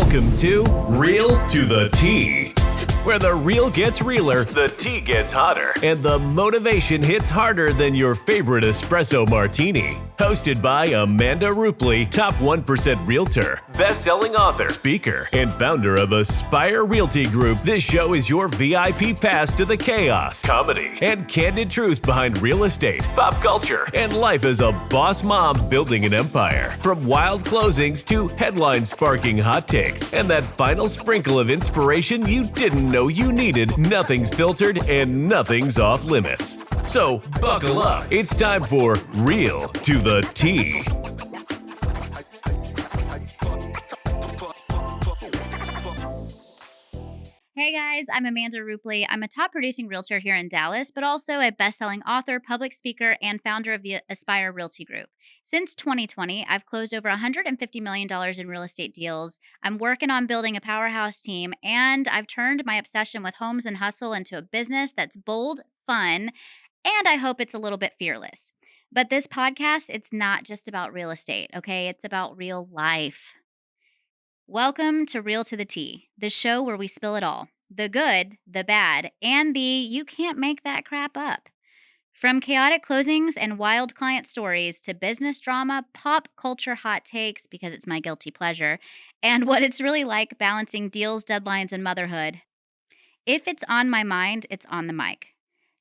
Welcome to Real to the T, where the real gets realer, the tea gets hotter, and the motivation hits harder than your favorite espresso martini. Hosted by Amanda Rupley, top 1% realtor, best-selling author, speaker, and founder of Aspire Realty Group. This show is your VIP pass to the chaos, comedy, and candid truth behind real estate, pop culture, and life as a boss mom building an empire. From wild closings to headline-sparking hot takes, and that final sprinkle of inspiration you didn't know you needed, nothing's filtered and nothing's off limits. So buckle up. It's time for Real to the T. Hey guys, I'm Amanda Rupley. I'm a top producing realtor here in Dallas, but also a best-selling author, public speaker, and founder of the Aspire Realty Group. Since 2020, I've closed over $150 million in real estate deals. I'm working on building a powerhouse team, and I've turned my obsession with homes and hustle into a business that's bold, fun, and I hope it's a little bit fearless. But this podcast, it's not just about real estate, okay? It's about real life. Welcome to Real to the T, the show where we spill it all. The good, the bad, and the you can't make that crap up. From chaotic closings and wild client stories to business drama, pop culture hot takes, because it's my guilty pleasure, and what it's really like balancing deals, deadlines, and motherhood. If it's on my mind, it's on the mic.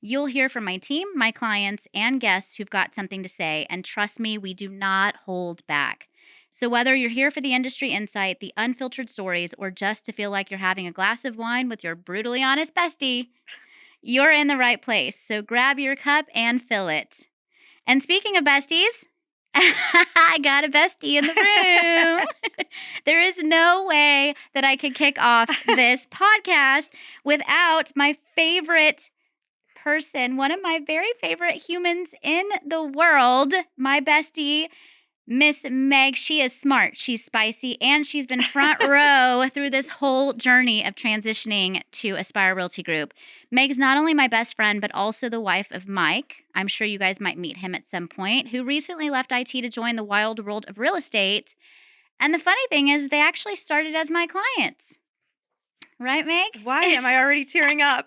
You'll hear from my team, my clients, and guests who've got something to say, and trust me, we do not hold back. So whether you're here for the industry insight, the unfiltered stories, or just to feel like you're having a glass of wine with your brutally honest bestie, you're in the right place. So grab your cup and fill it. And speaking of besties, I got a bestie in the room. There is no way that I could kick off this podcast without my favorite person, one of my very favorite humans in the world, my bestie, Miss Meg. She is smart, she's spicy, and she's been front row through this whole journey of transitioning to Aspire Realty Group. Meg's not only my best friend, but also the wife of Mike. I'm sure you guys might meet him at some point, who recently left IT to join the wild world of real estate. And the funny thing is, they actually started as my clients. Right, Meg? Why am I already tearing up?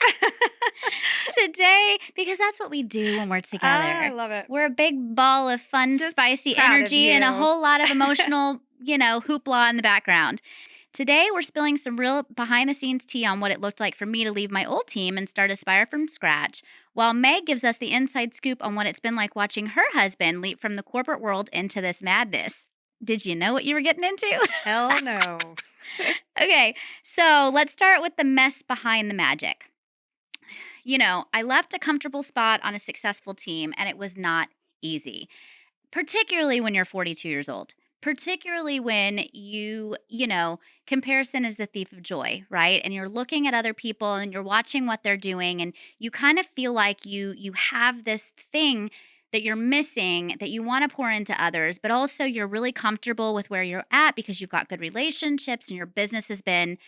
Today, because that's what we do when we're together. I love it. We're a big ball of fun, Just spicy proud of energy and a you. whole lot of emotional, hoopla in the background. Today, we're spilling some real behind-the-scenes tea on what it looked like for me to leave my old team and start Aspire from scratch, while Meg gives us the inside scoop on what it's been like watching her husband leap from the corporate world into this madness. Did you know what you were getting into? Hell no. Okay, so let's start with the mess behind the magic. I left a comfortable spot on a successful team, and it was not easy, particularly when you're 42 years old, particularly when comparison is the thief of joy, right? And you're looking at other people and you're watching what they're doing, and you kind of feel like you have this thing that you're missing that you want to pour into others, but also you're really comfortable with where you're at because you've got good relationships and your business has been,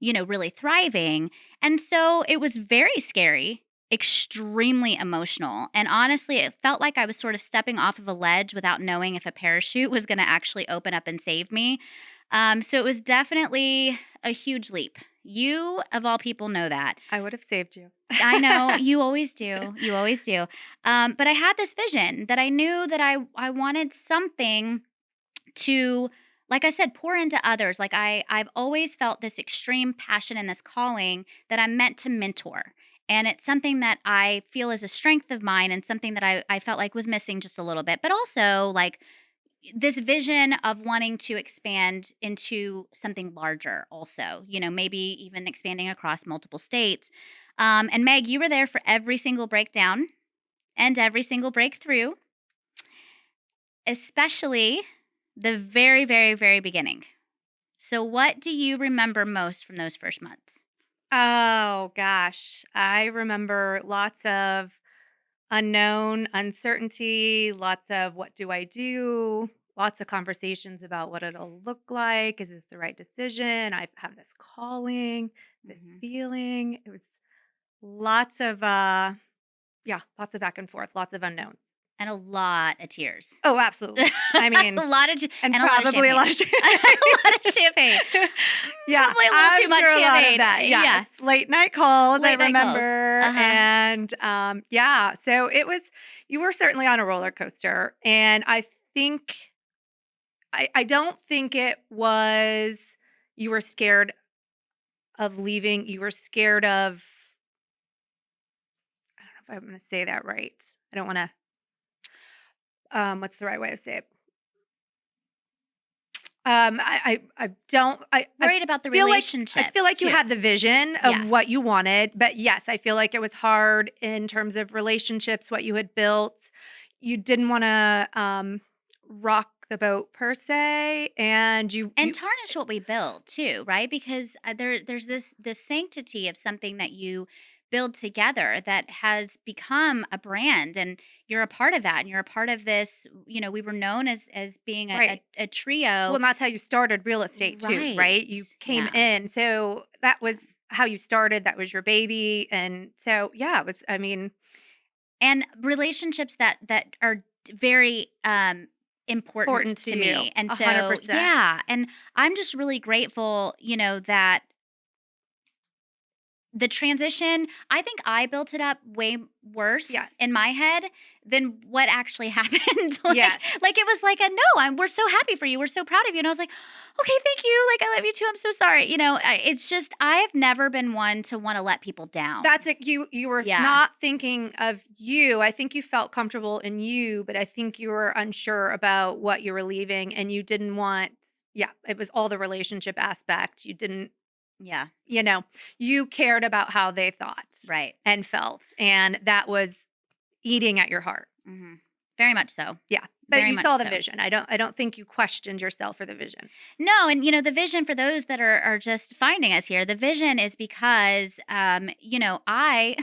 really thriving. And so it was very scary, extremely emotional. And honestly, it felt like I was sort of stepping off of a ledge without knowing if a parachute was going to actually open up and save me. So it was definitely a huge leap. You, of all people, know that. I would have saved you. I know. You always do. You always do. But I had this vision that I knew that I wanted something to, like I said, pour into others. Like I've always felt this extreme passion and this calling that I'm meant to mentor. And it's something that I feel is a strength of mine and something that I felt like was missing just a little bit. But also like this vision of wanting to expand into something larger also, maybe even expanding across multiple states. And Meg, you were there for every single breakdown and every single breakthrough, especially the very, very, very beginning. So what do you remember most from those first months? Oh, gosh. I remember lots of unknown, uncertainty, lots of what do I do, lots of conversations about what it'll look like. Is this the right decision? I have this calling, this feeling. It was lots of, lots of back and forth, lots of unknowns. And a lot of tears. Oh, absolutely. I mean, a lot of and and a lot of probably a lot champagne. of a lot of champagne. Yeah, Probably a little I'm too much sure a lot of champagne. that. Yeah. Yes. Late night calls, I Late night calls. remember. And yeah, so you were certainly on a roller coaster. And I think, I don't think it was, you were scared of leaving. You were scared of, I don't know if I'm going to say that right. I don't want to, what's the right way to say it? I don't, Worried about the feel like relationships. I feel like you too. had the vision of Yeah. what you wanted, but yes, I feel like it was hard in terms of relationships, what you had built. You didn't want to rock the boat per se, and you tarnish what we build too, right? Because there's this sanctity of something that you build together that has become a brand, and you're a part of that, and you're a part of this. We were known as being Right. a trio. Well, and that's how you started real estate too, right? You came in, so that was how you started. That was your baby, and so yeah, it was. I mean, and relationships that are very important to you, me. And so 100%. yeah, and I'm just really grateful, that the transition, I think I built it up way worse Yes. in my head than what actually happened. Yes. Like it was like we're so happy for you. We're so proud of you. And I was like, okay, thank you. Like, I love you too. I'm so sorry. It's just, I've never been one to want to let people down. That's it. You were not thinking of you. I think you felt comfortable in you, but I think you were unsure about what you were leaving, and you didn't want, it was all the relationship aspect. You didn't, Yeah. You cared about how they thought. Right. And felt. And that was eating at your heart. Mm-hmm. Very much so. Yeah. But Very you much saw the so. vision. I don't think you questioned yourself for the vision. No, and the vision, for those that are just finding us here, the vision is because I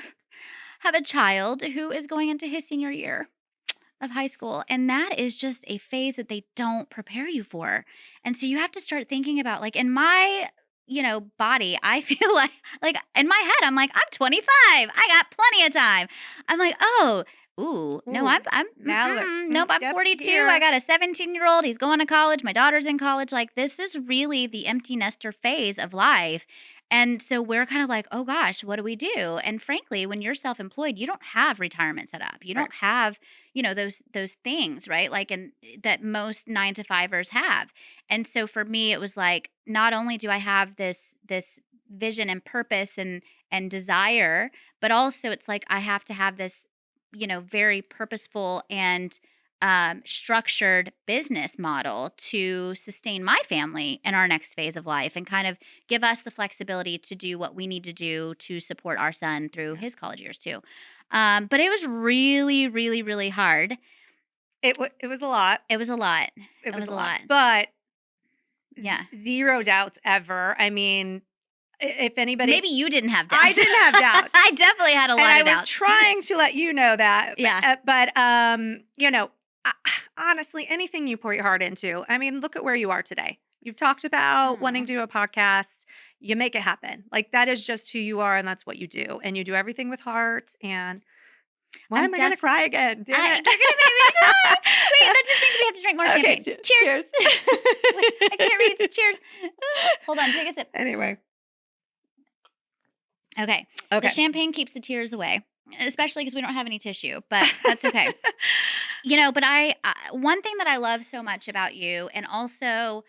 have a child who is going into his senior year of high school, and that is just a phase that they don't prepare you for. And so you have to start thinking about, like, in my body, I feel like in my head, I'm like, I'm 25. I got plenty of time. I'm like, no, nope, I'm 42. Here. I got a 17-year-old. He's going to college. My daughter's in college. Like, this is really the empty nester phase of life. And so we're kind of like, oh gosh, what do we do? And frankly, when you're self-employed, you don't have retirement set up. You don't have, those things, right? Like, and that most 9-to-5ers have. And so for me, it was like, not only do I have this vision and purpose and desire, but also it's like I have to have this, very purposeful and structured business model to sustain my family in our next phase of life, and kind of give us the flexibility to do what we need to do to support our son through his college years too. But it was really, really, really hard. It was a lot. It was a lot. It was a lot. lot. But yeah, zero doubts ever. I mean, if anybody, maybe you didn't have doubts. I didn't have doubts. I definitely had a lot of doubts. I was trying to let you know that. Yeah. But honestly, anything you pour your heart into, I mean, look at where you are today. You've talked about wanting to do a podcast. You make it happen. Like, that is just who you are, and that's what you do. And you do everything with heart. And why am I going to cry again? Damn it. You're going to make me cry. Wait, that just means we have to drink more champagne. Cheers. Wait, I can't reach. Cheers. Hold on. Take a sip. Anyway. Okay. The champagne keeps the tears away, especially because we don't have any tissue, but that's okay. But I one thing that I love so much about you, and also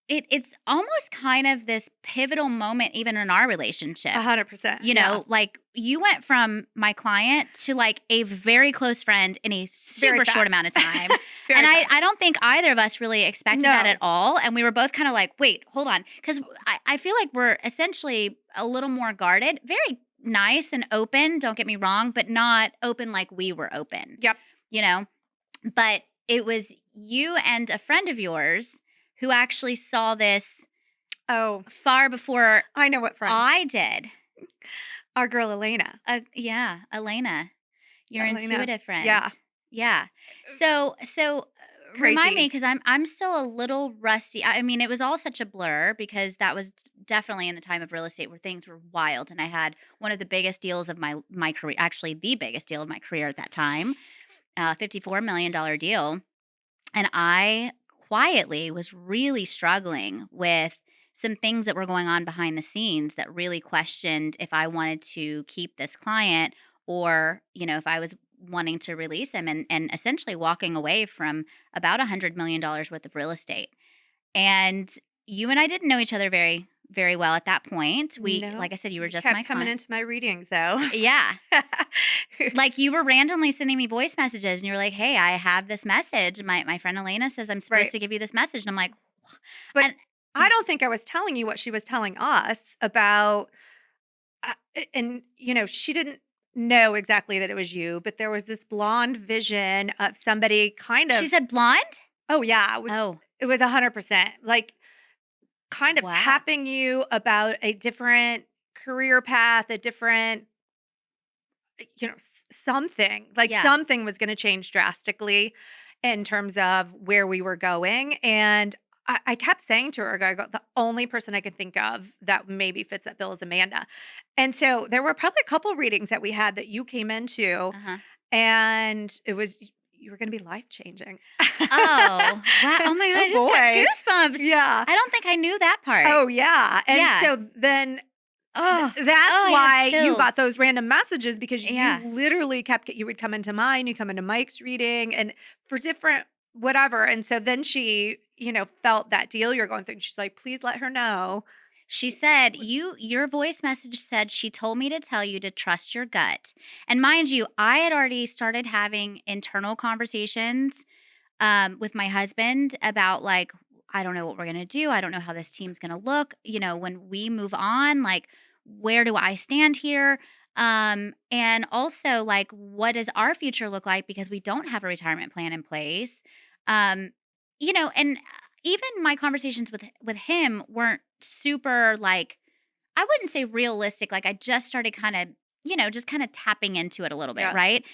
it's almost kind of this pivotal moment even in our relationship. 100%. Like, you went from my client to like a very close friend in a super short amount of time. And I don't think either of us really expected that at all. And we were both kind of like, wait, hold on. Because I feel like we're essentially a little more guarded, very nice and open, don't get me wrong, but not open like we were open. Yep. But it was you and a friend of yours who actually saw this far before I know what friend I did. Our girl Elena. Yeah, Elena, your intuitive friend. Yeah. So Crazy. Remind me, because I'm still a little rusty. I mean, it was all such a blur because that was definitely in the time of real estate where things were wild, and I had one of the biggest deals of my career, actually the biggest deal of my career at that time. $54 million deal. And I quietly was really struggling with some things that were going on behind the scenes that really questioned if I wanted to keep this client or, if I was wanting to release him and essentially walking away from about $100 million worth of real estate. And you and I didn't know each other very, very well at that point. No, Like I said, you were you just kept my coming client. into my readings, though. Yeah. Like you were randomly sending me voice messages and you were like, hey, I have this message. My friend Elena says I'm supposed Right. to give you this message. And I'm like, But and I don't think I was telling you what she was telling us about, and she didn't know exactly that it was you, but there was this blonde vision of somebody kind she of. said blonde? Oh yeah, Oh, it was 100%, like kind of wow. tapping you about a different career path, a different, something like Yeah. something was going to change drastically in terms of where we were going. And I kept saying to her, I go, the only person I could think of that maybe fits that bill is Amanda. And so there were probably a couple readings that we had that you came into, Uh-huh. and you were going to be life changing. Oh, wow. Oh my God. I just got goosebumps. Yeah. I don't think I knew that part. Oh yeah. And Yeah. so then Oh, that's I have why you chills. got those random messages, because Yeah. you literally you would come into mine, you come into Mike's reading, and for different whatever. And so then she, felt that deal you're going through. She's like, please let her know. She said, your voice message said she told me to tell you to trust your gut. And mind you, I had already started having internal conversations with my husband about like, I don't know what we're going to do. I don't know how this team's going to look. When we move on, like, where do I stand here? And also like, what does our future look like? Because we don't have a retirement plan in place. And even my conversations with him weren't super like, I wouldn't say realistic. Like I just started kind of, just kind of tapping into it a little bit, Yeah. right?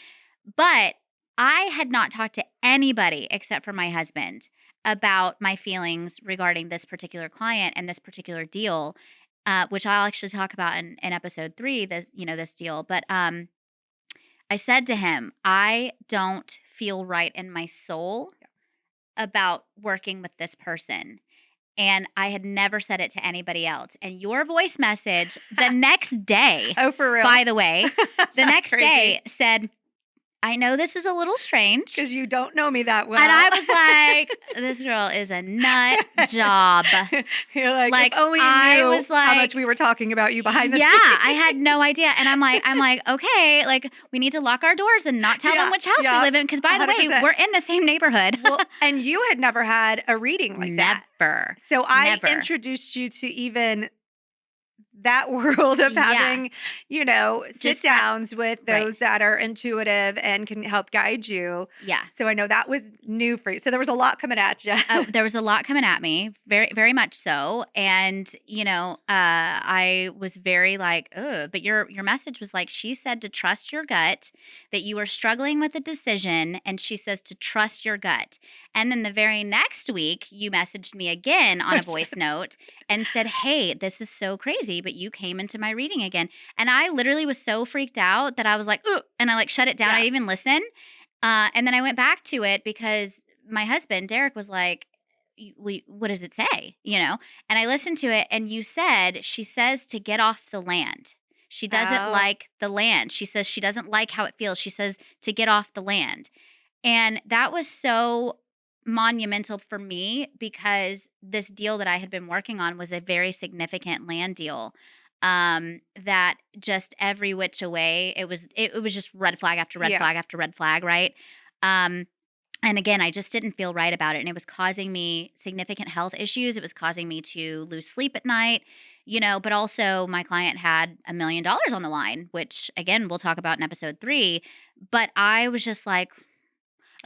But I had not talked to anybody except for my husband about my feelings regarding this particular client and this particular deal, which I'll actually talk about in episode 3, this deal. But I said to him, I don't feel right in my soul about working with this person. And I had never said it to anybody else. And your voice message the next day, Oh, for real? by the way, the That's next crazy. day said, I know this is a little strange. Because you don't know me that well. And I was like, this girl is a nut job. You're like, Like, if only you I knew was how like- much we were talking about you behind the Yeah, scenes. I had no idea. And I'm like, okay, like we need to lock our doors and not tell them Yeah, which house yeah, we live in. Because by the way, 100%. we're in the same neighborhood. Well, and you had never had a reading like that. Never. So I Never. introduced you to even that world of Yeah. having, sit Just downs with right. those that are intuitive and can help guide you. Yeah. So I know that was new for you. So there was a lot coming at you. There was a lot coming at me, very, very much so. And, I was very like, ugh, but your message was like, she said to trust your gut, that you were struggling with a decision. And she says to trust your gut. And then the very next week, you messaged me again on a voice note and said, hey, this is so crazy, but you came into my reading again. And I literally was so freaked out that I was like, ugh, and I like shut it down. Yeah. I didn't even listen. And then I went back to it because my husband, Derek, was like, what does it say? And I listened to it and you said, she says to get off the land. She doesn't like the land. She says she doesn't like how it feels. She says to get off the land. And that was so monumental for me because this deal that I had been working on was a very significant land deal. That just every which way, it was just red flag after red flag after red flag, right? And again, I just didn't feel right about it. And it was causing me significant health issues. It was causing me to lose sleep at night, but also my client had $1 million on the line, which again, we'll talk about in episode 3. But I was just like,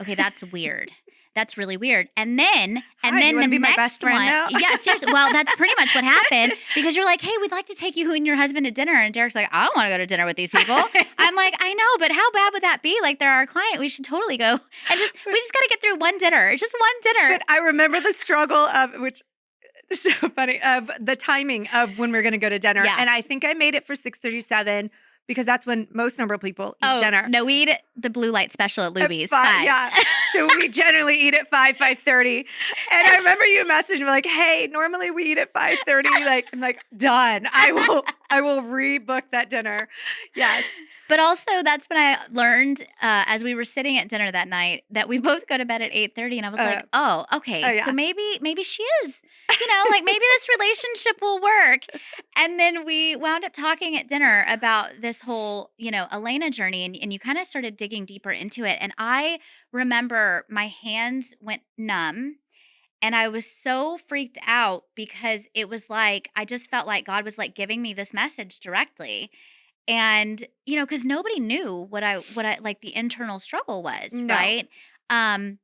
okay, that's weird. That's really weird. And then You the wanna be my next best friend one, now? yeah, seriously. Well, that's pretty much what happened because you're like, hey, we'd like to take you and your husband to dinner. And Derek's like, I don't want to go to dinner with these people. I'm like, I know, but how bad would that be? Like, they're our client. We should totally go. And we just got to get through one dinner. It's just one dinner. But I remember the struggle of, which is so funny, of the timing of when we were going to go to dinner. Yeah. And I think I made it for 6:37. because that's when most number of people eat dinner. No, we eat the blue light special at Luby's. Yeah. So we generally eat at 5:30. And I remember you messaged me like, hey, normally we eat at 5:30. Like, I'm like, done. I will rebook that dinner. Yes. But also, that's when I learned as we were sitting at dinner that night that we both go to bed at 8:30, and I was like, "Oh, okay, so maybe she is, like maybe this relationship will work." And then we wound up talking at dinner about this whole, Elena journey, and you kind of started digging deeper into it. And I remember my hands went numb. And I was so freaked out because it was like I just felt like God was like giving me this message directly. And, because nobody knew what I like the internal struggle was, No. right? But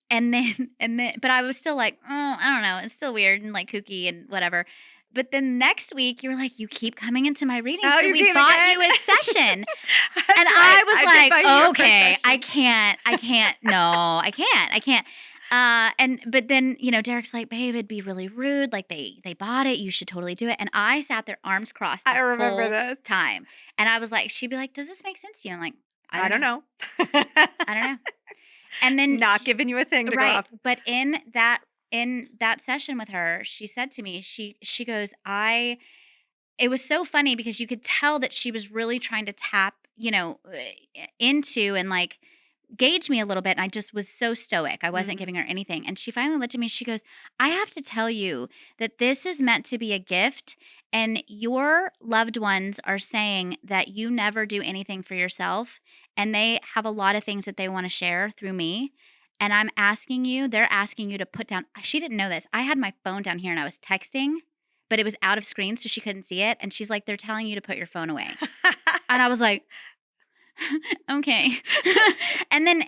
I was still like, oh, I don't know. It's still weird and like kooky and whatever. But then next week, you were like, you keep coming into my reading. Oh, so you we came bought again? you a session. And That's I right. was I did like, buy you a okay, I session. can't. But then, Derek's like, babe, it'd be really rude. Like they bought it. You should totally do it. And I sat there arms crossed the I remember whole this. time. And I was like, she'd be like, does this make sense to you? I'm like, I don't know. I don't know. And then Not giving you a thing to go right. off. But in that session with her, she said to me, she goes, it was so funny because you could tell that she was really trying to tap, into and like gauge me a little bit. And I just was so stoic. I wasn't giving her anything. And she finally looked at me. She goes, I have to tell you that this is meant to be a gift. And your loved ones are saying that you never do anything for yourself. And they have a lot of things that they want to share through me. And they're asking you to put down, she didn't know this. I had my phone down here and I was texting, but it was out of screen, so she couldn't see it. And she's like, they're telling you to put your phone away. And I was like, okay. and then,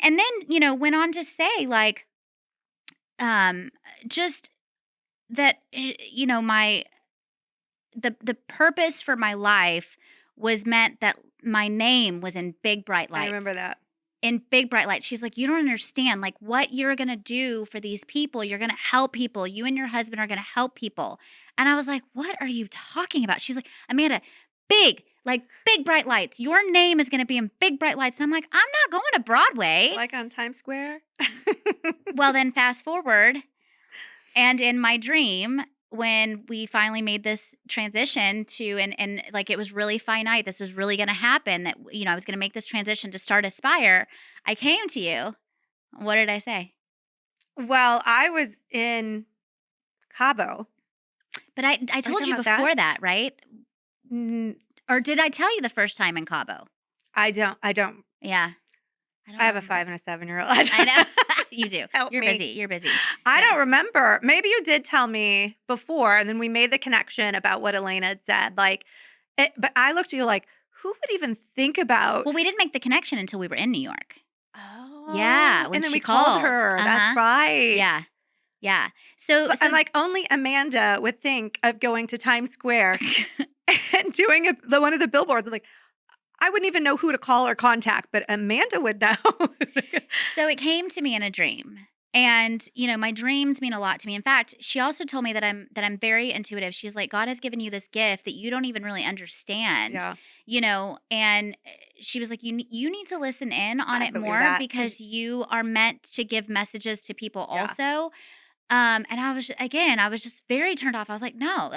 went on to say like, just that, the purpose for my life was meant that my name was in big bright lights. I remember that. In big bright lights. She's like, you don't understand like what you're going to do for these people. You're going to help people. You and your husband are going to help people. And I was like, what are you talking about? She's like, Amanda, big bright lights. Your name is going to be in big bright lights. And I'm like, I'm not going to Broadway. Like on Times Square? Well, then fast forward. And in my dream, when we finally made this transition to, and like it was really finite, this was really going to happen, that, I was going to make this transition to start Aspire, I came to you. What did I say? Well, I was in Cabo. But I told you before that, right? Or did I tell you the first time in Cabo? I don't. Yeah. I have a 5 and a 7-year-old. I know. You do. Help You're me. You're busy. I don't remember. Maybe you did tell me before, and then we made the connection about what Elena had said. Like, but I looked at you like, who would even think about? Well, we didn't make the connection until we were in New York. Oh, Yeah, when and then she we called called. her. That's right. Yeah. So I'm like, only Amanda would think of going to Times Square and doing one of the billboards. I'm like, I wouldn't even know who to call or contact, but Amanda would know. So it came to me in a dream. And, my dreams mean a lot to me. In fact, she also told me that I'm very intuitive. She's like, God has given you this gift that you don't even really understand, and she was like, you need to listen in on it more because you are meant to give messages to people also. And I was just very turned off. I was like, no,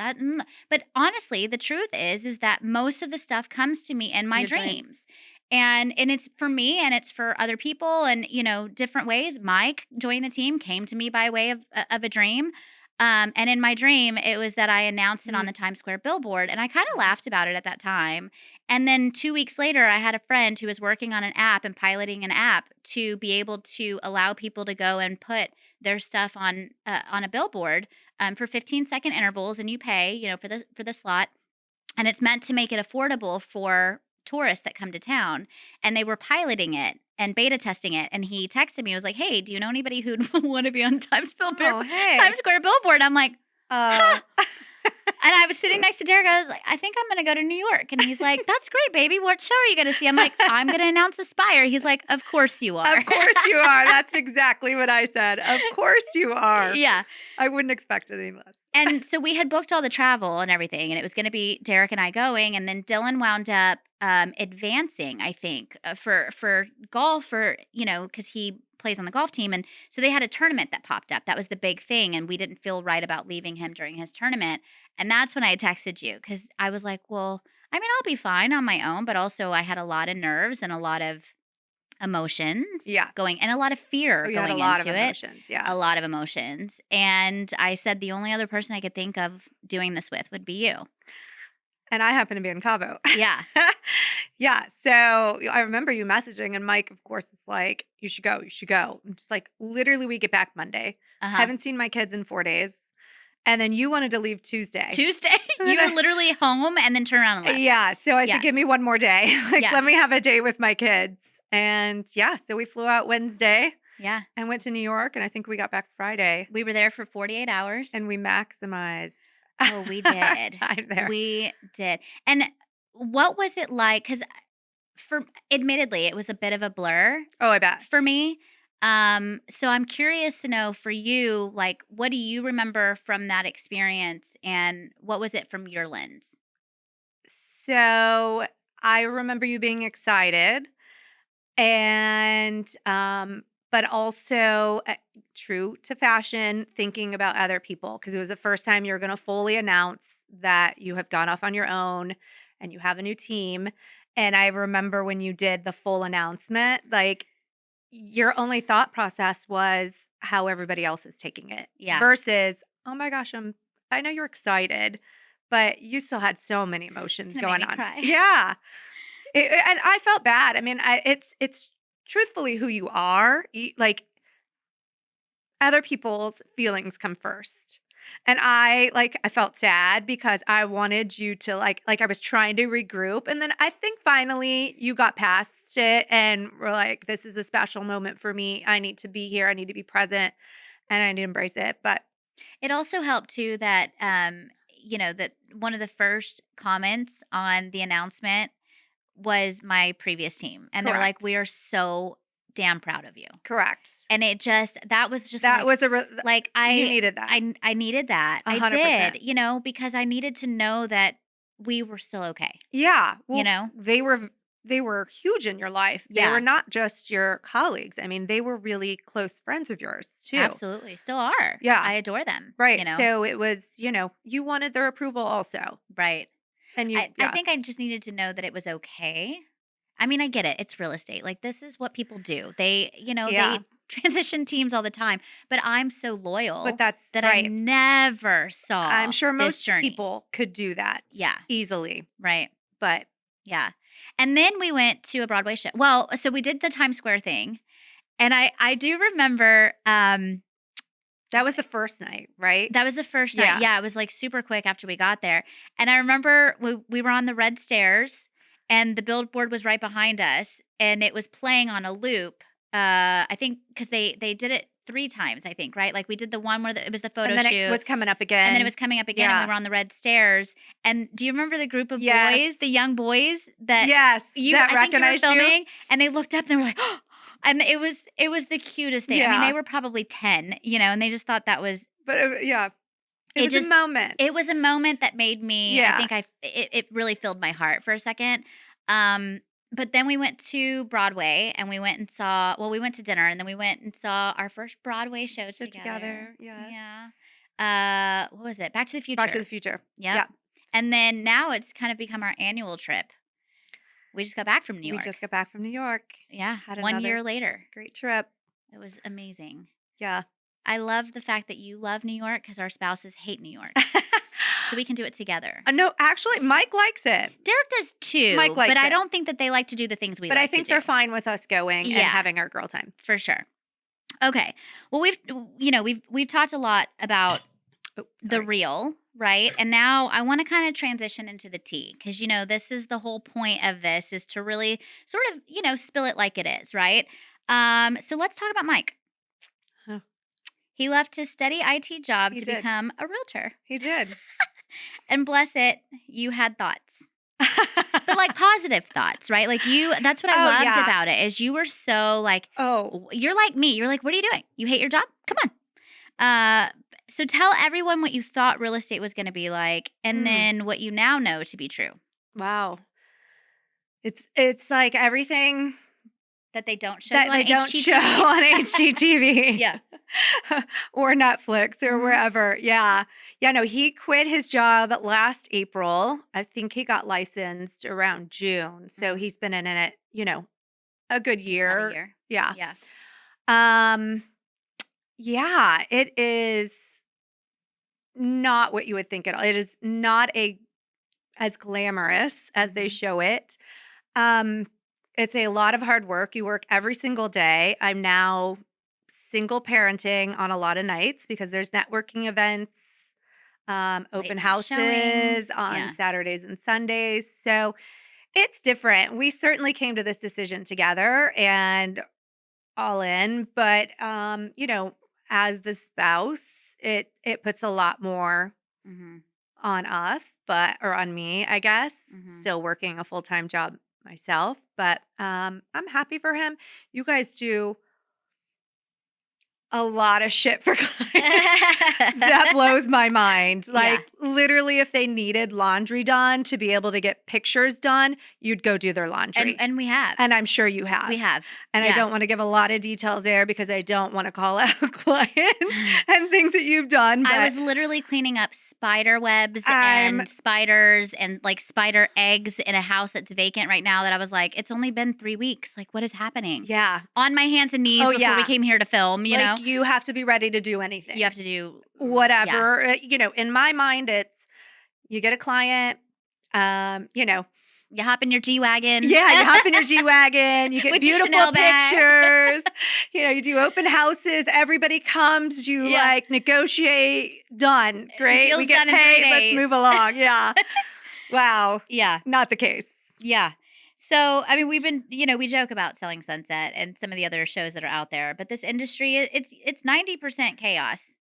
but honestly, the truth is that most of the stuff comes to me in my dreams. And it's for me and it's for other people and, different ways. Mike joining the team came to me by way of a dream. And in my dream, it was that I announced it on the Times Square billboard. And I kind of laughed about it at that time. And then 2 weeks later, I had a friend who was working on an app and piloting an app to be able to allow people to go and put their stuff on a billboard for 15-second intervals. And you pay, for the slot. And it's meant to make it affordable for tourists that come to town. And they were piloting it and beta testing it. And he texted me, he was like, hey, do you know anybody who'd want to be on Times Square billboard? I'm like, And I was sitting next to Derek. I was like, I think I'm going to go to New York. And he's like, that's great, baby. What show are you going to see? I'm like, I'm going to announce Aspire. He's like, of course you are. Of course you are. That's exactly what I said. Of course you are. Yeah. I wouldn't expect any less. And so we had booked all the travel and everything, and it was going to be Derek and I going. And then Dylan wound up advancing, I think, for golf, because he plays on the golf team. And so they had a tournament that popped up. That was the big thing. And we didn't feel right about leaving him during his tournament. And that's when I texted you, because I was like, well, I mean, I'll be fine on my own. But also I had a lot of nerves and a lot of emotions going, and a lot of fear You going had a lot into of it. emotions. Yeah. A lot of emotions. And I said the only other person I could think of doing this with would be you. And I happen to be in Cabo. Yeah. Yeah. So I remember you messaging, and Mike, of course, is like, you should go. You should go. I'm just like, literally, we get back Monday. Haven't seen my kids in 4 days. And then you wanted to leave Tuesday. You were literally home and then turn around and left. Yeah. So I said, give me one more day. Let me have a day with my kids. And so we flew out Wednesday. Yeah. And went to New York. And I think we got back Friday. We were there for 48 hours. And we maximized. Oh, we did. Time there. We did. And what was it like? Because admittedly, it was a bit of a blur. Oh, I bet. For me. So I'm curious to know for you, like, what do you remember from that experience, and what was it from your lens? So I remember you being excited, and but also true to fashion, thinking about other people, because it was the first time you were going to fully announce that you have gone off on your own and you have a new team. And I remember when you did the full announcement, like, your only thought process was how everybody else is taking it. Yeah. Versus, oh my gosh, I know you're excited, but you still had so many emotions going on. Cry. Yeah. And I felt bad. I mean, it's truthfully who you are. Like, other people's feelings come first. And I felt sad because I wanted you to like I was trying to regroup. And then I think finally you got past it and were like, this is a special moment for me. I need to be here. I need to be present, and I need to embrace it. But it also helped too that, that one of the first comments on the announcement was my previous team. And they were like, we are so damn proud of you. Correct. And it just, that was just that was you needed that. I needed that. 100%. I did, because I needed to know that we were still okay. Yeah. Well, they were huge in your life. They were not just your colleagues. I mean, they were really close friends of yours too. Absolutely. Still are. Yeah. I adore them. Right. So it was, you wanted their approval also. Right. And I think I just needed to know that it was okay. I mean, I get it. It's real estate. Like, this is what people do. They, they transition teams all the time. But I'm so loyal that I never saw I'm sure most journey. People could do that. Yeah. Easily. Right. But. Yeah. And then we went to a Broadway show. Well, so we did the Times Square thing. And I do remember that was the first night, right? That was the first night. Yeah, it was like super quick after we got there. And I remember we were on the red stairs, and the billboard was right behind us, and it was playing on a loop. I think because they did it 3 times, I think, right? Like, we did the one where it was the photo and then shoot. It was coming up again. And then it was coming up again, and we were on the red stairs. And do you remember the group of boys, the young boys that I think you were filming, and they looked up and they were like, oh, and it was the cutest thing. Yeah. I mean, they were probably 10, and they just thought that was. But it was a moment. It was a moment that made me. I think it really filled my heart for a second. But then we went to Broadway, and we went and saw. Well, we went to dinner, and then we went and saw our first Broadway show together. Yes. Yeah. What was it? Back to the Future. Back to the Future. Yep. Yeah. And then now it's kind of become our annual trip. We just got back from New York. We just got back from New York. Yeah. 1 year later. Great trip. It was amazing. Yeah. I love the fact that you love New York because our spouses hate New York. So we can do it together. No, actually, Mike likes it. Derek does too. Mike likes but it. I don't think that they like to do the things we like to do. But I think they're fine with us going and having our girl time. For sure. Okay. Well, we've talked a lot about the real, right? And now I want to kind of transition into the tea, because, this is the whole point of this, is to really sort of, spill it like it is, right? So let's talk about Mike. Huh. He left his steady IT job to become a realtor. He did. And bless it, you had thoughts. But like positive thoughts, right? Like that's what I Oh, loved yeah. about it is you were so like, Oh, you're like me. You're like, what are you doing? You hate your job? Come on. So tell everyone what you thought real estate was going to be like, and then what you now know to be true wow. It's like everything that they don't show that you on they don't show HGTV. on HGTV. Yeah. Or Netflix or Mhm. wherever. Yeah. Yeah, no, he quit his job last April. I think he got licensed around June. So Mhm. he's been in it, a good Just about a year. year. Yeah. Yeah. Um yeah, it is not what you would think at all. It is not as glamorous as they Mhm. show it. Um, it's a lot of hard work. You work every single day. I'm now single parenting on a lot of nights because there's networking events, Late open night houses showings. on Yeah. Saturdays and Sundays. So it's different. We certainly came to this decision together and all in, but as the spouse, it puts a lot more Mhm. on us, or on me, I guess. Mhm. Still working a full-time job myself, but I'm happy for him. You guys do a lot of shit for clients. That blows my mind. Yeah. Like, literally, if they needed laundry done to be able to get pictures done, you'd go do their laundry. And we have. And I'm sure you have. We have. And I Yeah. don't want to give a lot of details there because I don't want to call out clients and things that you've done. But I was literally cleaning up spider webs I'm- and spiders and like spider eggs in a house that's vacant right now that I was like, it's only been 3 weeks. Like, what is happening? yeah. On my hands and knees Oh, before we yeah. you here to film, you know? You have to be ready to do anything. You have to do Whatever. In my mind, it's you get a client, You hop in your G-Wagon. yeah, you hop in your G-Wagon, you get With your beautiful Chanel bag. pictures, you do open houses, everybody comes, you Yeah. negotiate, done. Great. Deal's We get done in 3 paid, let's days. move along. Yeah. Wow. Yeah. Not the case. Yeah. So, I mean, we've been, we joke about Selling Sunset and some of the other shows that are out there, but this industry, it's 90% chaos.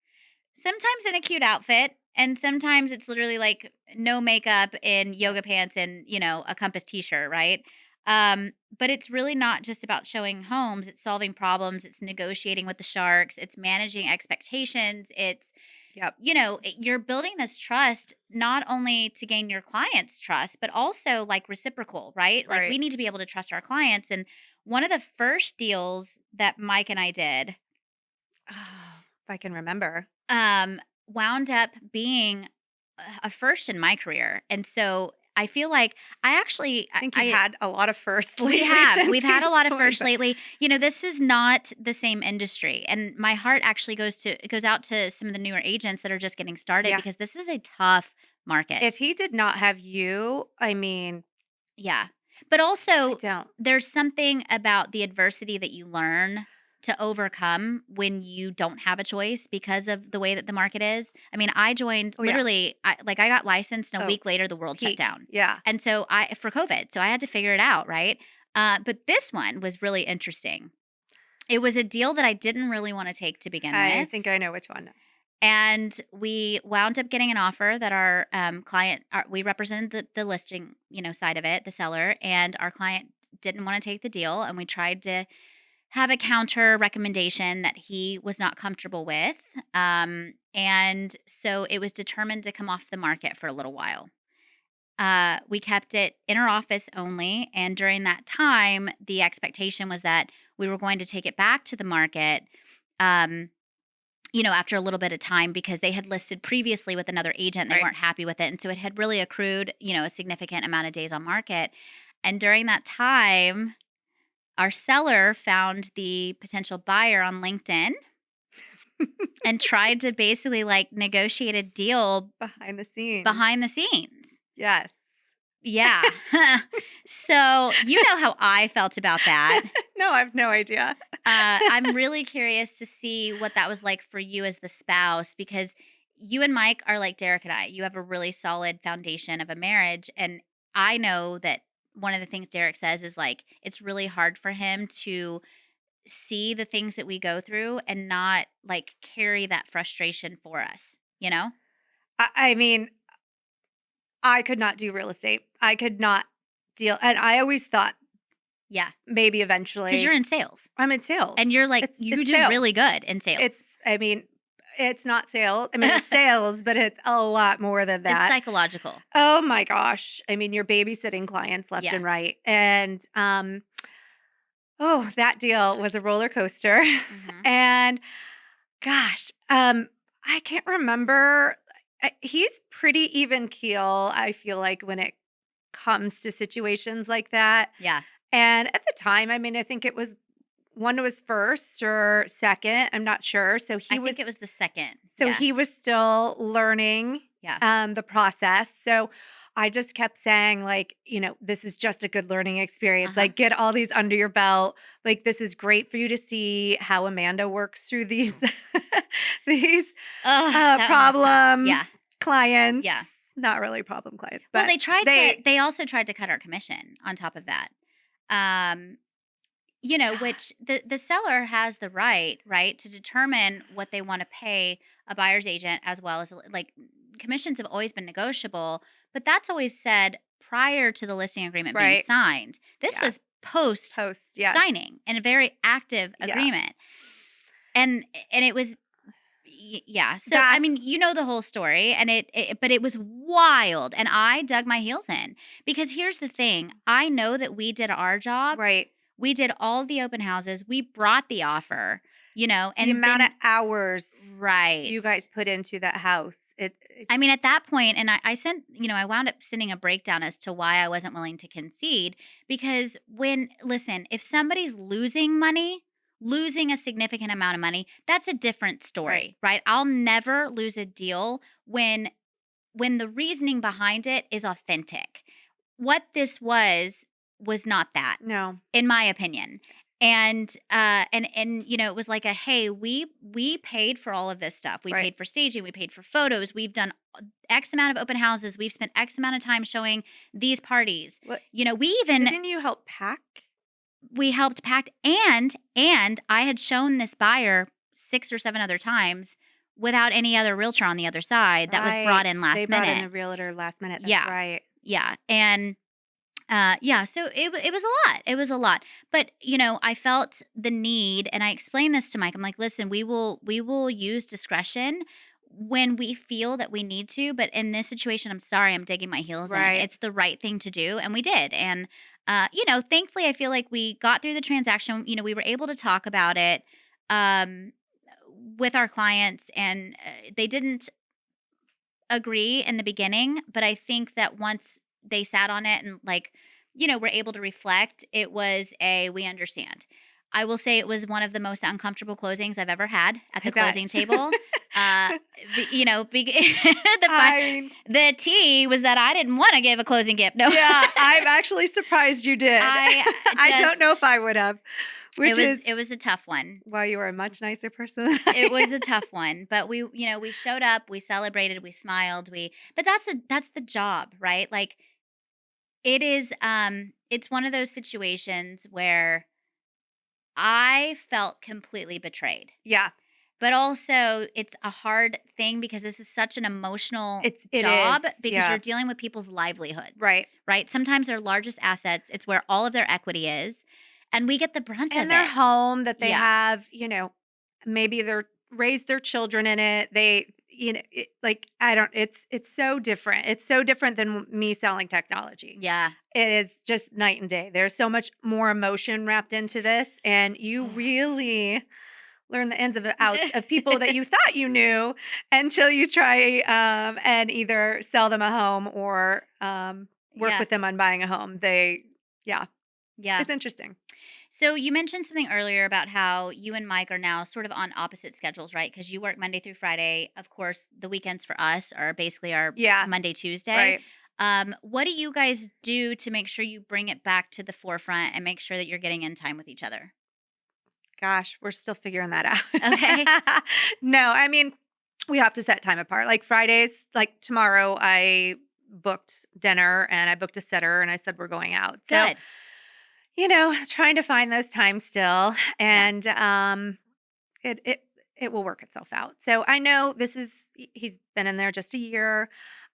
Sometimes in a cute outfit, and sometimes it's literally like no makeup and yoga pants and, a Compass t-shirt, right? But it's really not just about showing homes, it's solving problems, it's negotiating with the sharks, it's managing expectations, it's Yep. you're building this trust not only to gain your clients' trust, but also like reciprocal, right? Like we Right. need to be able to trust our clients. And one of the first deals that Mike and I did Oh, if I can remember. wound up being a first in my career. And so I feel like I actually I think you've had a lot of firsts we lately. have. since We've had a he's lot of joined, firsts but- lately. This is not the same industry. And my heart actually goes out to some of the newer agents that are just getting started Yeah. because this is a tough market. If he did not have you, I mean, Yeah. But I also don't. there's something about the adversity that you learn to overcome when you don't have a choice because of the way that the market is. I mean, I joined Oh, yeah. literally I got licensed and a Oh, week later the world shut Peak. down. Yeah. And so for COVID, so I had to figure it out, right? But this one was really interesting. It was a deal that I didn't really want to take to begin I with. think I know which one. And we wound up getting an offer that our client, we represented the listing, side of it, the seller, and our client didn't want to take the deal. And we tried to have a counter recommendation that he was not comfortable with. And so it was determined to come off the market for a little while. We kept it in our office only. And during that time, the expectation was that we were going to take it back to the market. After a little bit of time because they had listed previously with another agent, they Right. weren't happy with it. And so it had really accrued, a significant amount of days on market. And during that time, our seller found the potential buyer on LinkedIn and tried to basically like negotiate a deal Behind the scenes. behind the scenes. Yes. Yeah. So you know how I felt about that. No, I have no idea. I'm really curious to see what that was like for you as the spouse because you and Mike are like Derek and I. You have a really solid foundation of a marriage. And I know that one of the things Derek says is like, it's really hard for him to see the things that we go through and not like carry that frustration for us, I mean, I could not do real estate. I could not deal. And I always thought Yeah. maybe Because eventually you're in sales. I'm in sales. And you're like, you it's do sales. really good in sales. It's not sales. I mean, it's sales, but it's a lot more than It's that. psychological. Oh my gosh. I mean, you're babysitting clients left Yeah. and right. And that deal was a roller coaster. Mhm. And gosh, I can't remember. He's pretty even keel, I feel like, when it comes to situations like that. Yeah. And at the time, I mean, I think it was one was first or second. I'm not sure. So I think it was the second. so Yeah. he was still learning Yeah. the process. So I just kept saying, like, this is just a good learning experience. Uh-huh. Like, get all these under your belt. Like, this is great for you to see how Amanda works through these these Oh, that one was tough. problem Yeah. clients. Yeah. Not really problem clients, Well, but they also tried to cut our commission on top of that. Which the seller has the right, to determine what they want to pay a buyer's agent, as well as, like, commissions have always been negotiable, but that's always said prior to the listing agreement being Right. signed. This Yeah. was post yes. signing and a very active Yeah. agreement. And it was yeah. So I That's- mean, you know the whole story, and but it was wild, and I dug my heels in, because here's the thing: I know that we did our job. Right. We did all the open houses. We brought the offer. And the amount of hours right you guys put into that house. I mean, at that point, and I sent, I wound up sending a breakdown as to why I wasn't willing to concede, because listen, if somebody's losing a significant amount of money, that's a different story, right? I'll never lose a deal when the reasoning behind it is authentic. What this was not that, No. in my opinion. And it was like hey, we paid for all of this stuff. We paid for staging, we paid for photos, we've done X amount of open houses, we've spent X amount of time showing these parties. What? We even Didn't you help pack? We helped pack, and I had shown this buyer 6 or 7 other times without any other realtor on the other side. That was brought in last They minute. brought in the realtor last minute. That's Yeah. right. Yeah. And so it was a lot. It was a lot. But, I felt the need, and I explained this to Mike. I'm like, listen, we will use discretion when we feel that we need to. But in this situation, I'm sorry, I'm digging my heels in. Right. It's the right thing to do. And we did. And, thankfully, I feel like we got through the transaction. We were able to talk about it with our clients, and they didn't agree in the beginning. But I think that once they sat on it and, were able to reflect, it was we understand. I will say it was one of the most uncomfortable closings I've ever had at the closing table. The tea was that I didn't want to give a closing gift. No. Yeah, I'm actually surprised you did. I don't know if I would have. It was a tough one. Well, you were a much nicer person than It was a tough one, but we showed up, we celebrated, we smiled, but that's the job, right? Like, it is, it's one of those situations where I felt completely betrayed. Yeah. But also, it's a hard thing because this is such an emotional It job, is, because yeah. you're dealing with people's livelihoods. Right. Right? Sometimes their largest assets, it's where all of their equity is, and we get the brunt of it. And their home that they Yeah. have, maybe they're raised their children in it. They, it's so different. It's so different than me selling technology. Yeah. It is just night and day. There's so much more emotion wrapped into this, and you really learn the ins and outs of people that you thought you knew until you try and either sell them a home or work Yeah. with them on buying a home. Yeah. It's interesting. So you mentioned something earlier about how you and Mike are now sort of on opposite schedules, right? Because you work Monday through Friday. Of course, the weekends for us are basically our Yeah. Monday, Tuesday. Right. What do you guys do to make sure you bring it back to the forefront and make sure that you're getting in time with each other? Gosh, we're still figuring that out. Okay. No, I mean, we have to set time apart. Like Fridays, like tomorrow, I booked dinner and I booked a sitter and I said we're going out. So, Good. trying to find those times still, and it will work itself out. So I know he's been in there just a year.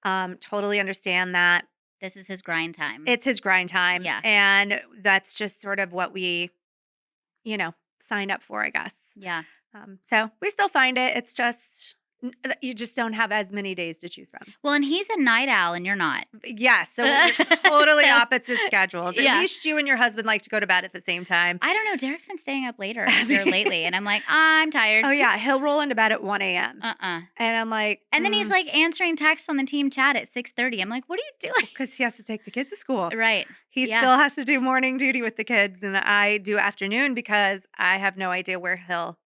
Totally understand that. This is his grind time. It's his grind time. Yeah. And that's just sort of what we, signed up for, I guess. Yeah. So we still find it. It's just, you just don't have as many days to choose from. Well, and he's a night owl and you're not. Yeah. So we're totally So- opposite schedules. Yeah. At least you and your husband like to go to bed at the same time. I don't know. Derek's been staying up later here lately. And I'm like, I'm tired. Oh, yeah. He'll roll into bed at 1 a.m. Uh-uh. And I'm like, And then he's like answering texts on the team chat at 6:30. I'm like, what are you doing? because he has to take the kids to school. Right. He Yeah. still has to do morning duty with the kids, and I do afternoon because I have no idea where he'll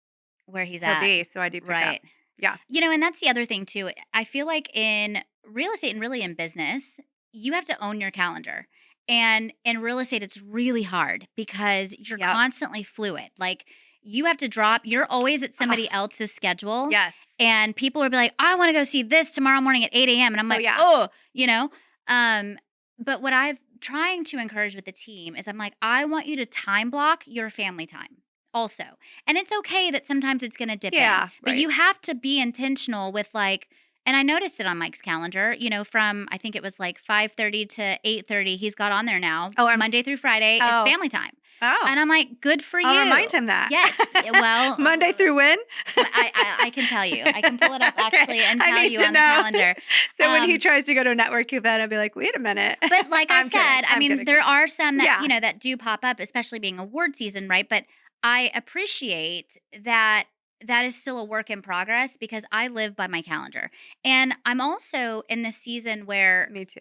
Where he's at. be. So I do pick Right. up. Yeah. And that's the other thing too. I feel like in real estate and really in business, you have to own your calendar. And in real estate, it's really hard because you're Yep. constantly fluid. Like you have to you're always at somebody else's schedule. Yes. And people will be like, I want to go see this tomorrow morning at 8 a.m. And I'm like, yeah. But what I've trying to encourage with the team is I'm like, I want you to time block your family time also. And it's okay that sometimes it's going to dip Yeah, in. But right. you have to be intentional with and I noticed it on Mike's calendar, from I think it was like 5:30 to 8:30. He's got on there now. Oh, Monday through Friday Oh. is family time. Oh. And I'm like, good for you. I'll remind him that. Yes. Well, Monday through when? I can tell you. I can pull it up Okay. actually and I tell need you to on the know. calendar. So when he Um, tries to go to a network event, I'll be like, wait a minute. But like I I'm kidding. said, I I'm mean, kidding. there are some that, Yeah. that do pop up, especially being award season, right? But I appreciate that is still a work in progress because I live by my calendar. And I'm also in this season where, Me too.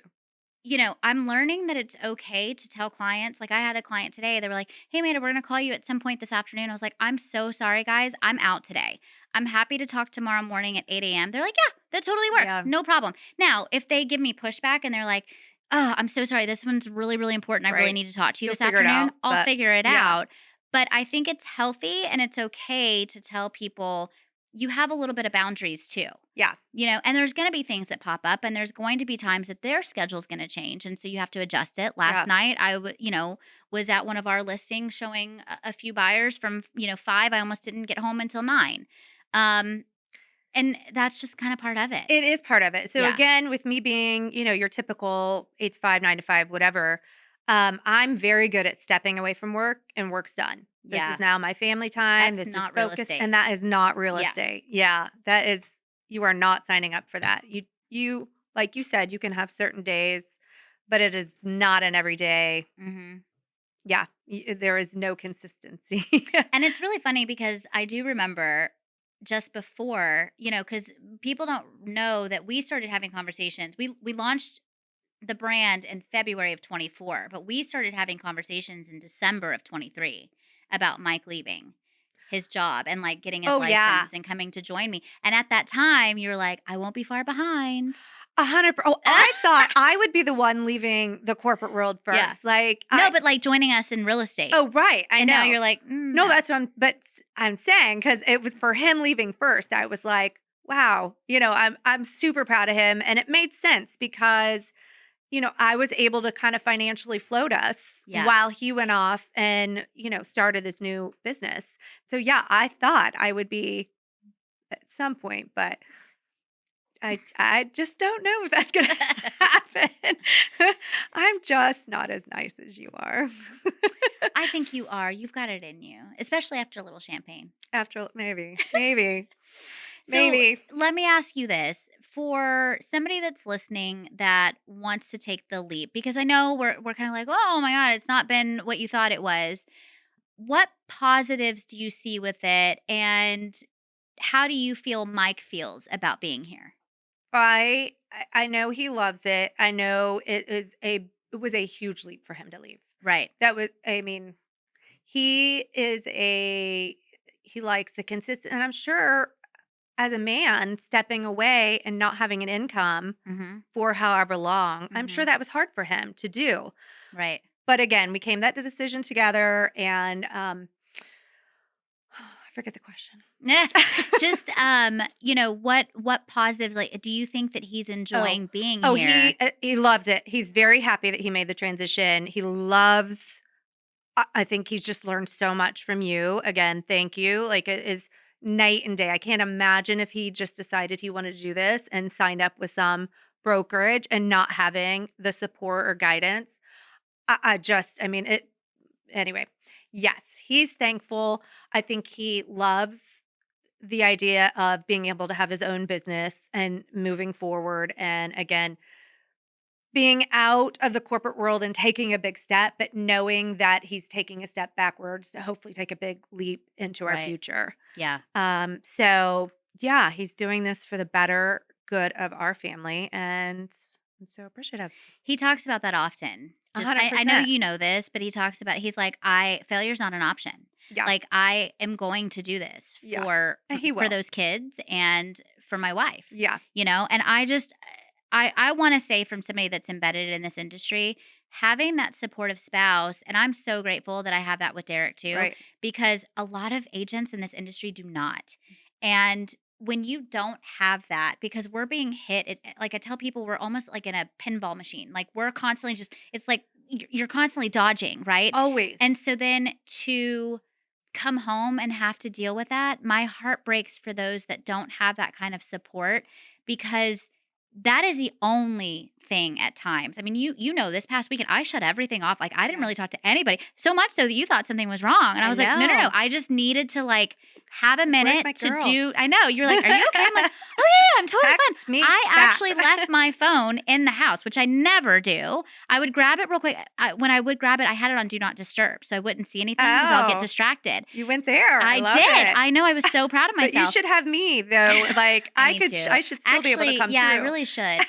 I'm learning that it's okay to tell clients. Like I had a client today, they were like, hey, Amanda, we're going to call you at some point this afternoon. I was like, I'm so sorry, guys. I'm out today. I'm happy to talk tomorrow morning at 8 a.m. They're like, yeah, that totally works. Yeah. No problem. Now, if they give me pushback and they're like, oh, I'm so sorry. This one's really, really important. I really Right. need to talk to you You'll this figure it afternoon. out, I'll but- figure it yeah. out. But I think it's healthy and it's okay to tell people you have a little bit of boundaries too. Yeah. And there's going to be things that pop up and there's going to be times that their schedule's going to change. And so you have to adjust it. Last Yeah. night, I was at one of our listings showing a few buyers from, 5. I almost didn't get home until 9. And that's just kind of part of it. It is part of it. So Yeah. again, with me being, your typical 8 to 5, 9 to 5, whatever, I'm very good at stepping away from work and work's done. This Yeah. is now my family time. That's This not is real focus, estate. and that is not real Yeah. estate. Yeah, that is. You are not signing up for that. You like you said, you can have certain days, but it is not an everyday. Mm-hmm. Yeah, there is no consistency. And it's really funny because I do remember just before, because people don't know that we started having conversations. We launched the brand in February of 24, but we started having conversations in December of 23 about Mike leaving his job and like getting his Oh, license yeah. and coming to join me. And at that time, you were like, I won't be far behind. 100%. Oh, I thought I would be the one leaving the corporate world first. Yeah. Like, No, but like joining us in real estate. oh, right. I and know. now you're like, No, that's what I'm saying, because it was for him leaving first. I was like, wow, I'm super proud of him. And it made sense because, I was able to kind of financially float us Yeah. while he went off and, started this new business. So yeah, I thought I would be at some point, but I just don't know if that's going to happen. I'm just not as nice as you are. I think you are. You've got it in you, especially after a little champagne. After maybe. So Maybe. let me ask you this. For somebody that's listening that wants to take the leap, because I know we're kind of like, oh my God, it's not been what you thought it was. What positives do you see with it? And how do you feel Mike feels about being here? I know he loves it. I know it was a huge leap for him to leave. Right. That was, I mean, he likes the consistent, and I'm sure as a man stepping away and not having an income Mm-hmm. for however long, I'm sure Mhm. that was hard for him to do. Right. But again, we came that decision together, and I forget the question. Just what positives, like, do you think that he's enjoying being Oh, here? he loves it. He's very happy that he made the transition. He loves. I think he's just learned so much from you. Again, thank you. Like, it is night and day. I can't imagine if he just decided he wanted to do this and signed up with some brokerage and not having the support or guidance. I mean, anyway, yes, he's thankful. I think he loves the idea of being able to have his own business and moving forward. And again, being out of the corporate world and taking a big step, but knowing that he's taking a step backwards to hopefully take a big leap into our Right. future. Yeah. So yeah, he's doing this for the better good of our family, and I'm so appreciative. He talks about that often. Just I know 100%. you know this, but he talks about he's like, failure's not an option. Yeah. Like I am going to do this Yeah. for And he for will. those kids and for my wife. Yeah. And I want to say, from somebody that's embedded in this industry, having that supportive spouse, and I'm so grateful that I have that with Derek too, Right. because a lot of agents in this industry do not. And when you don't have that, because we're being hit, like I tell people, we're almost like in a pinball machine. Like we're constantly it's like you're constantly dodging, right? Always. And so then to come home and have to deal with that, my heart breaks for those that don't have that kind of support, because that is the only thing at times. I mean, you know, this past weekend, I shut everything off. Like I didn't Yeah. really talk to anybody, so much so that you thought something was wrong. And I I was like, no. know. I just needed to like have a Where's minute my to girl? do. I know. You're like, are you okay? I'm like, oh yeah, I'm totally Text me I back. actually left my phone in the house, which I never do. I would grab it real quick. When I would grab it, I had it on do not disturb, so I wouldn't see anything because I'll get Oh. distracted. You went there. I love did. it. I know. I was so proud of But myself. you should have me though. Like Me too. I should still be able to come yeah, through. I really should.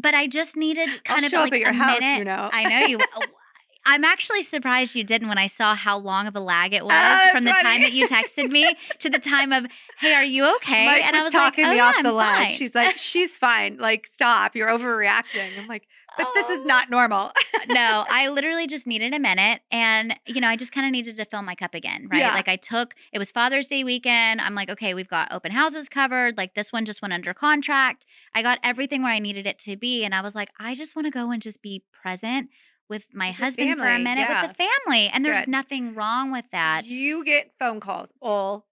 But I just needed kind I'll of show like up at your a house, minute. you know. I know you. I'm actually surprised you didn't when I saw how long of a lag it was Oh, from the funny. time that you texted me to the time of, hey, are you okay? Mike and I was was talking like, me oh, off yeah, the I'm ledge. fine. She's like, she's fine. Like, stop. You're overreacting. I'm like, but this is Oh. not normal. No, I literally just needed a minute, and I just kind of needed to fill my cup again, right? Yeah. Like it was Father's Day weekend. I'm like, okay, we've got open houses covered. Like this one just went under contract. I got everything where I needed it to be, and I was like, I just want to go and just be present with my With your husband for a family, minute yeah. with the family, and there's good. nothing wrong with that You get phone calls all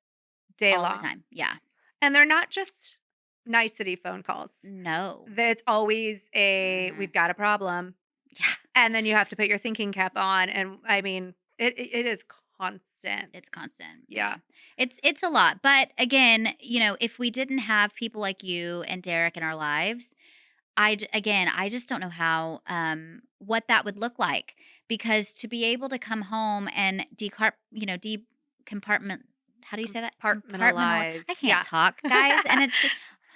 day all long. the time. Yeah, And they're not just nicety phone calls. no, It's always Mhm. we've got a problem. yeah, And then you have to put your thinking cap on. And I mean, it is constant. it's constant. Yeah. It's a lot, but again, if we didn't have people like you and Derek in our lives, I just don't know how, what that would look like, because to be able to come home and decompartment, how do you say that? Compartmentalize. I can't Yeah. talk, guys. And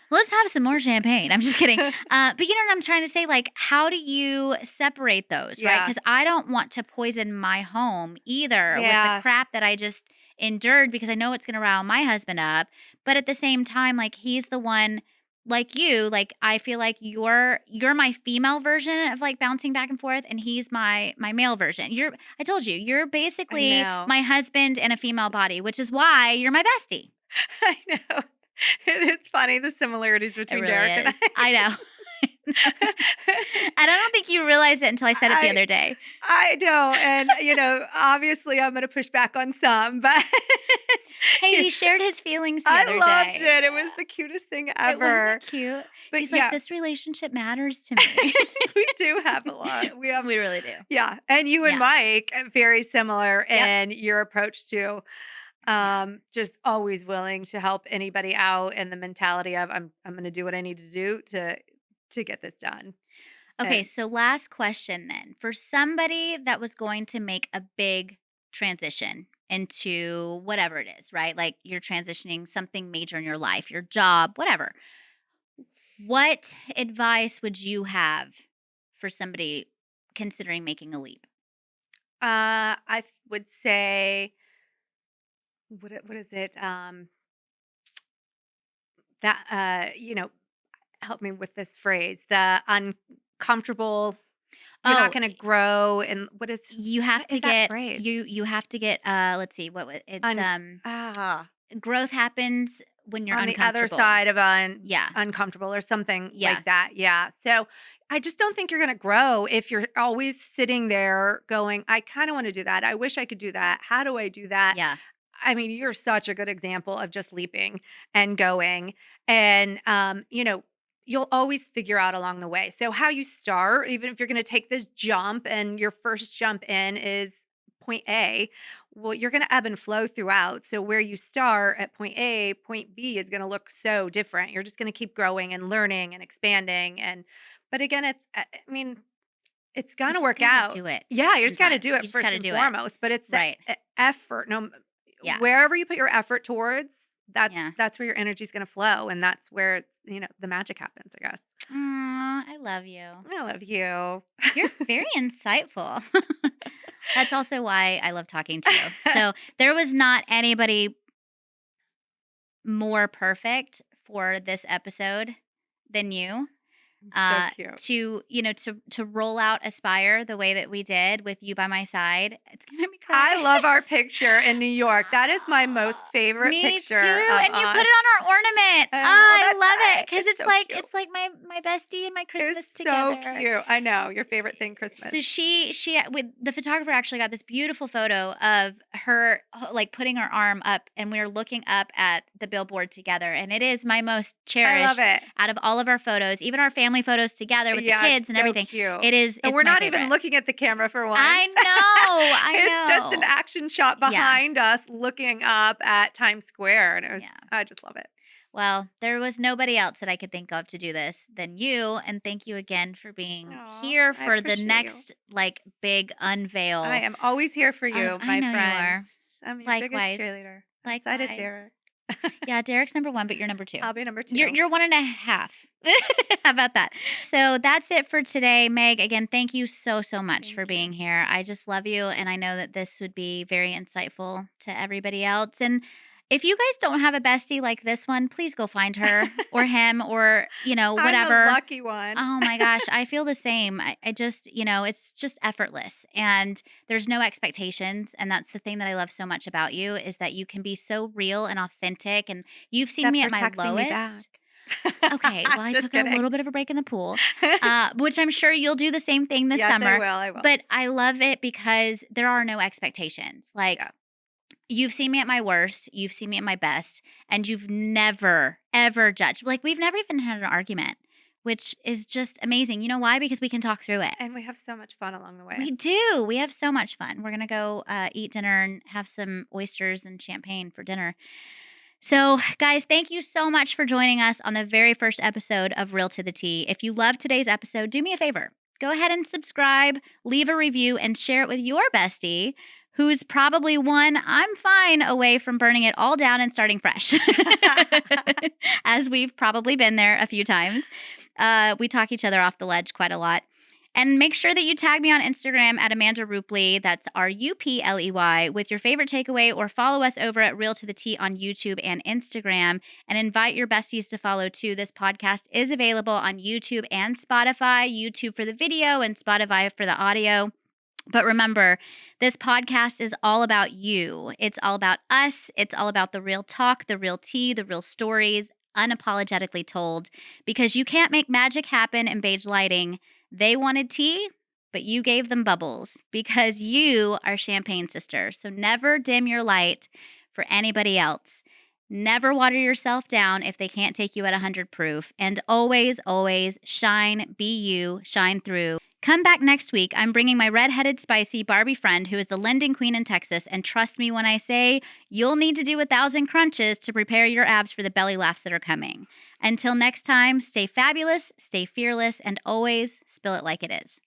let's have some more champagne. I'm just kidding. But you know what I'm trying to say? Like, how do you separate those, right? Yeah. Because I don't want to poison my home either with Yeah. the crap that I just endured, because I know it's going to rile my husband up. But at the same time, like, he's the one, like you, like I feel like you're my female version of like bouncing back and forth, and he's my male version. I told you, you're basically know. my husband in a female body, which is why you're my bestie. I know. It is funny, the similarities It between really Derek and is. I know. And I don't think you realized it until I said it the other day. I don't. And, obviously I'm going to push back on some, but Hey, he shared his feelings the I other loved day. it. It was the cutest thing It ever. was cute. But He's yeah, like, this relationship matters to me. we do have a lot. We have, We really do. yeah. And you and Yeah. Mike, very similar Yep. in your approach to just always willing to help anybody out, and the mentality of I'm going to do what I need to do to get this done. Okay, And- so last question then. For somebody that was going to make a big transition into whatever it is, right? Like you're transitioning something major in your life, your job, whatever. What advice would you have for somebody considering making a leap? I would say, what is it? That help me with this phrase. The uncomfortable. You're Oh, not going to grow, and what is you have what to is that get phrase? you have to get let's see it's Ah, growth happens when you're on the other uncomfortable. side of Yeah. uncomfortable or something Yeah. like that. Yeah. So I just don't think you're going to grow if you're always sitting there going, I kind of want to do that. I wish I could do that. How do I do that? Yeah. I mean, you're such a good example of just leaping and going. And, you'll always figure out along the way. So how you start, even if you're going to take this jump and your first jump in is point A, well, you're going to ebb and flow throughout. So where you start at point A, point B is going to look so different. You're just going to keep growing and learning and expanding. But again, I mean, it's You going to just work gotta out. do it Yeah, you just got to sometimes. do You it just first gotta and do it. foremost. But it's the Right. effort. No, Yeah. wherever you put your effort towards, Yeah. that's where your energy is going to flow, and that's where it's the magic happens. I guess. Aw, I love you. I love you. You're very insightful. That's also why I love talking to you. So there was not anybody more perfect for this episode than you. So cute. To roll out Aspire the way that we did with you by my side, it's gonna make me cry. I love our picture in New York. That is my most favorite Me picture too. of And you put us. it on our ornament. Oh, I that's love right. it because It's it's so like cute. it's like my bestie and my Christmas It's together. so cute. I know your favorite thing, Christmas. So she with the photographer actually got this beautiful photo of her like putting her arm up, and we were looking up at the billboard together, and it is my most I cherished love it. out of all of our photos, even our family photos together with Yeah, the it's kids and so everything. cute. It is. And It's we're my not even favorite. looking at the camera for once. I know. I know. It's just an action shot Yeah. behind us looking up at Times Square. And it was, Yeah. I just love it. Well, there was nobody else that I could think of to do this than you, and thank you again for being Aw, here I for the appreciate you. next like big unveil. I am always here for you, I my know you are. friends. I'm your Likewise. biggest cheerleader. Outside of Likewise. Derek. Yeah, Derek's number 1, but you're number 2. I'll be number 2. You're 1.5. How about that? So that's it for today, Meg. Again, thank you so much Thank for you. being here. I just love you, and I know that this would be very insightful to everybody else. And if you guys don't have a bestie like this one, please go find her or him or whatever. I'm the lucky one. Oh my gosh, I feel the same. I just, it's just effortless and there's no expectations. And that's the thing that I love so much about you is that you can be so real and authentic. And you've seen Except me for at my texting me lowest. back. Okay, well, I Just took kidding. a little bit of a break in the pool, which I'm sure you'll do the same thing this Yes, summer. I will. But I love it because there are no expectations. Like, Yeah. you've seen me at my worst, you've seen me at my best, and you've never, ever judged. Like, we've never even had an argument, which is just amazing. You know why? Because we can talk through it. And we have so much fun along the way. We do. We have so much fun. We're going to go eat dinner and have some oysters and champagne for dinner. So, guys, thank you so much for joining us on the very first episode of Real to the T. If you loved today's episode, do me a favor. Go ahead and subscribe, leave a review, and share it with your bestie, who's probably one I'm fine away from burning it all down and starting fresh, as we've probably been there a few times. We talk each other off the ledge quite a lot. And make sure that you tag me on Instagram at Amanda Rupley, that's Rupley, with your favorite takeaway, or follow us over at Real to the T on YouTube and Instagram, and invite your besties to follow too. This podcast is available on YouTube and Spotify, YouTube for the video and Spotify for the audio. But remember, this podcast is all about you. It's all about us. It's all about the real talk, the real tea, the real stories, unapologetically told, because you can't make magic happen in beige lighting. They wanted tea, but you gave them bubbles because you are Champagne Sister. So never dim your light for anybody else. Never water yourself down if they can't take you at 100 proof. And always, always shine, be you, shine through. Come back next week. I'm bringing my redheaded, spicy Barbie friend who is the lending queen in Texas. And trust me when I say you'll need to do 1,000 crunches to prepare your abs for the belly laughs that are coming. Until next time, stay fabulous, stay fearless, and always spill it like it is.